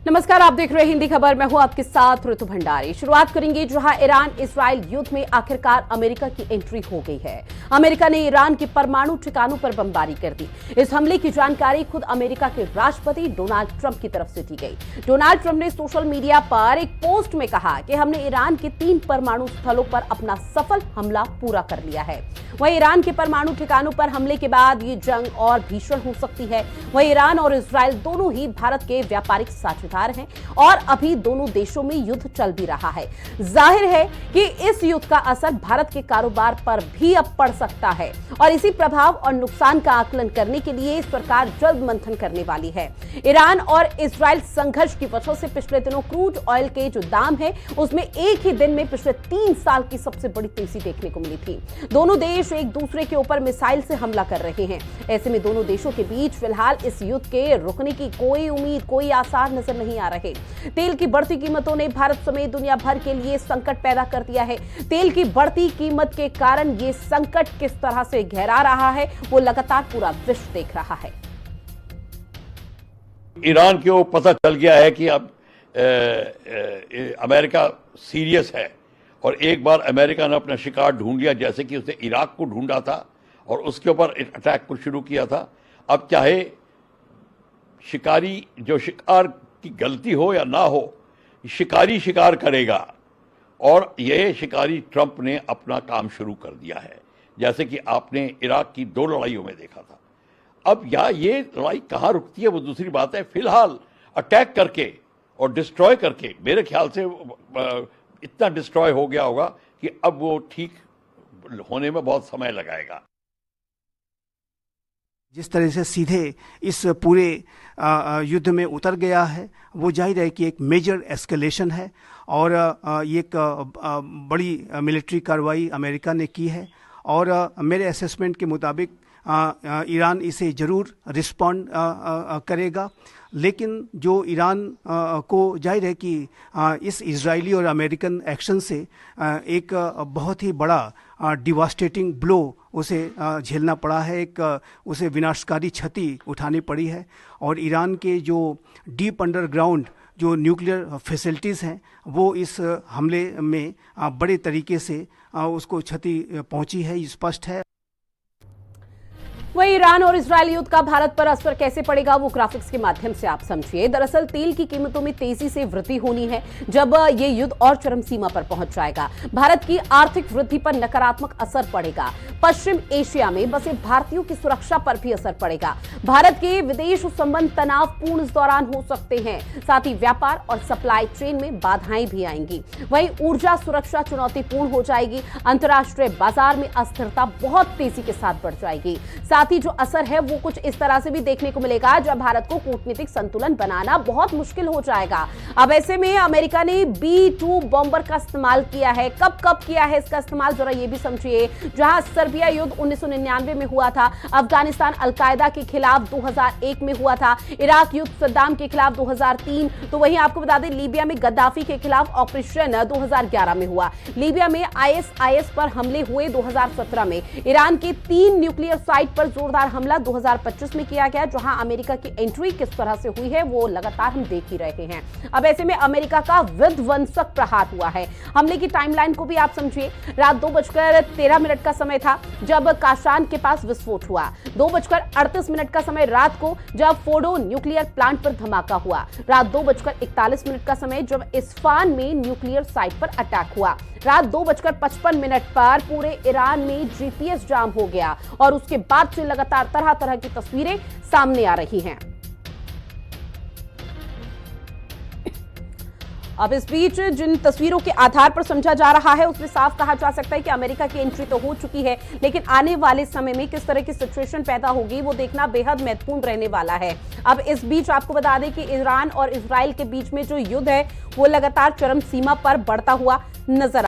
नमस्कार, आप देख रहे हैं हिंदी खबर। मैं हूं आपके साथ ऋतु भंडारी। शुरुआत करेंगे जहां ईरान इजराइल युद्ध में आखिरकार अमेरिका की एंट्री हो गई है। अमेरिका ने ईरान के परमाणु ठिकानों पर बमबारी कर दी। इस हमले की जानकारी खुद अमेरिका के राष्ट्रपति डोनाल्ड ट्रंप की तरफ से दी गई। डोनाल्ड ट्रंप ने सोशल मीडिया पर एक पोस्ट में कहा कि हमने ईरान के 3 परमाणु स्थलों पर अपना सफल हमला पूरा कर लिया है। वहीं ईरान के परमाणु ठिकानों पर हमले के बाद ये जंग और भीषण हो सकती है। वहीं ईरान और इजराइल दोनों ही भारत के व्यापारिक साझेदार हैं और अभी दोनों देशों में युद्ध चल भी रहा है। जाहिर है कि इस युद्ध का असर भारत के कारोबार पर भी अब पड़ सकता है और इसी प्रभाव और नुकसान का आकलन करने के लिए सरकार जल्द मंथन करने वाली है। ईरान और इजराइल संघर्ष की वजह से पिछले दिनों क्रूड ऑयल के जो दाम है उसमें एक ही दिन में पिछले 3 साल की सबसे बड़ी तेजी देखने को मिली थी। दोनों देश एक दूसरे के ऊपर मिसाइल से हमला कर रहे हैं। ऐसे में दोनों देशों के बीच फिलहाल इस युद्ध के रुकने की कोई उम्मीद, कोई आसार नजर नहीं आ रहे। तेल की बढ़ती कीमतों ने भारत समेत दुनिया भर के लिए संकट पैदा कर दिया है। तेल की बढ़ती कीमत के कारण ये संकट किस तरह से गहरा रहा है वो लगातार पूरा विश्व देख रहा है। ईरान को पता चल गया है कि अब अमेरिका सीरियस है और एक बार अमेरिका ने अपना शिकार ढूंढ लिया, जैसे कि उसने इराक को ढूंढा था और उसके ऊपर अटैक को शुरू किया था। अब चाहे शिकारी जो शिकार की गलती हो या ना हो, शिकारी शिकार करेगा और यह शिकारी ट्रंप ने अपना काम शुरू कर दिया है, जैसे कि आपने इराक की 2 लड़ाइयों में देखा था। अब ये लड़ाई कहाँ रुकती है वो दूसरी बात है। फिलहाल अटैक करके और डिस्ट्रॉय करके मेरे ख्याल से इतना डिस्ट्रॉय हो गया होगा कि अब वो ठीक होने में बहुत समय लगाएगा। जिस तरह से सीधे इस पूरे युद्ध में उतर गया है वो जाहिर है कि एक मेजर एस्केलेशन है और ये एक बड़ी मिलिट्री कार्रवाई अमेरिका ने की है और मेरे असेसमेंट के मुताबिक ईरान इसे ज़रूर रिस्पॉन्ड करेगा। लेकिन जो ईरान को जाहिर है कि इस इजरायली और अमेरिकन एक्शन से एक बहुत ही बड़ा डिवास्टेटिंग ब्लो उसे झेलना पड़ा है, एक उसे विनाशकारी क्षति उठानी पड़ी है और ईरान के जो डीप अंडरग्राउंड जो न्यूक्लियर फैसिलिटीज़ हैं वो इस हमले में बड़े तरीके से उसको क्षति पहुंची है, स्पष्ट है। वहीं ईरान और इजरायल युद्ध का भारत पर असर कैसे पड़ेगा वो ग्राफिक्स के माध्यम से आप समझिए। दरअसल तेल की कीमतों में तेजी से वृद्धि होनी है जब ये युद्ध और चरम सीमा पर पहुंच जाएगा। भारत की आर्थिक वृद्धि पर नकारात्मक असर पड़ेगा। पश्चिम एशिया में बसे भारतीयों की सुरक्षा पर भी असर पड़ेगा। भारत के विदेश संबंध तनावपूर्ण इस दौरान हो सकते हैं। साथ ही व्यापार और सप्लाई चेन में बाधाएं भी आएंगी। वहीं ऊर्जा सुरक्षा चुनौतीपूर्ण हो जाएगी। अंतर्राष्ट्रीय बाजार में अस्थिरता बहुत तेजी के साथ बढ़ जाएगी। साथ ही जो असर है वो कुछ इस तरह से भी देखने को मिलेगा जब भारत को कूटनीतिक संतुलन बनाना बहुत मुश्किल हो जाएगा। अब ऐसे में अमेरिका ने B-2 बॉम्बर का इस्तेमाल किया है। कब किया है इसका इस्तेमाल, जरा ये भी समझिए। जहां सर्बिया युद्ध 1999 में हुआ था, अफगानिस्तान अलकायदा के खिलाफ 2001 में हुआ था, इराक युद्ध सद्दाम के खिलाफ 2003, तो वहीं आपको बता दें लीबिया में गद्दाफी के खिलाफ ऑपरेशन 2011 में हुआ। लीबिया में ISIS पर हमले हुए 2017 में। ईरान के 3 न्यूक्लियर साइट पर जोरदार हमला 2025 में किया गया। जहां अमेरिका की एंट्री किस तरह से हुई है वो लगातार हम देख ही रहे हैं। अब ऐसे में अमेरिका का विध्वंसक प्रहार हुआ है। हमले की टाइमलाइन को भी आप समझिए। रात 2:13 का समय था जब काशान के पास विस्फोट हुआ। 2:38 का समय रात को जब फोर्डो न्यूक्लियर प्लांट पर धमाका हुआ। रात 2:41 का समय जब इस्फान में न्यूक्लियर साइट पर अटैक हुआ। रात 2:55 पर पूरे ईरान में GPS जाम हो गया और उसके बाद से लगातार तरह तरह की तस्वीरें सामने आ रही हैं। अब इस बीच जिन तस्वीरों के आधार पर समझा जा रहा है उसमें साफ कहा जा सकता है कि अमेरिका की एंट्री तो हो चुकी है, लेकिन आने वाले समय में किस तरह की सिचुएशन पैदा होगी वो देखना बेहद महत्वपूर्ण रहने वाला है। अब इस बीच आपको बता दें कि ईरान और इजराइल के बीच में जो युद्ध है वो लगातार चरम सीमा पर बढ़ता हुआ नजर